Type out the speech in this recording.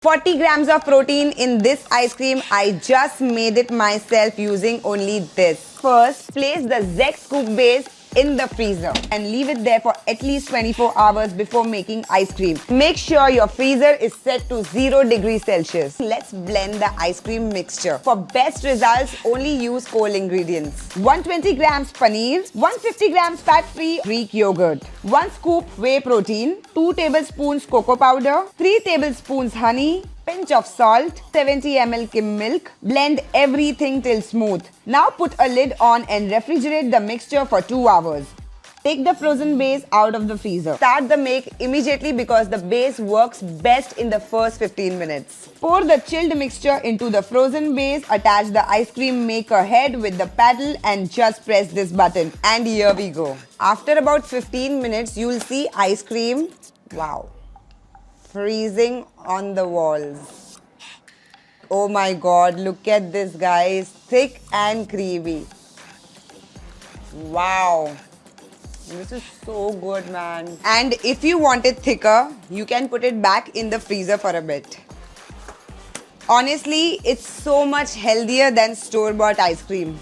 40 grams of protein in this ice cream. I just made it myself using only this. First, place the XECH Scoop base in the freezer and leave it there for at least 24 hours before making ice cream. Make sure your freezer is set to 0 degrees Celsius. Let's blend the ice cream mixture. For best results, only use cold ingredients. 120 grams paneer, 150 grams fat-free Greek yogurt, 1 scoop whey protein, 2 tablespoons cocoa powder, 3 tablespoons honey, pinch of salt, 70 ml skim milk. Blend everything till smooth. Now put a lid on and refrigerate the mixture for 2 hours. Take the frozen base out of the freezer. Start the make immediately because the base works best in the first 15 minutes. Pour the chilled mixture into the frozen base, attach the ice cream maker head with the paddle and just press this button. And here we go. After about 15 minutes, you'll see ice cream, wow, freezing on the walls. Oh my god, look at this guys, thick and creamy. Wow. This is so good, man. And if you want it thicker, you can put it back in the freezer for a bit. Honestly, it's so much healthier than store-bought ice cream.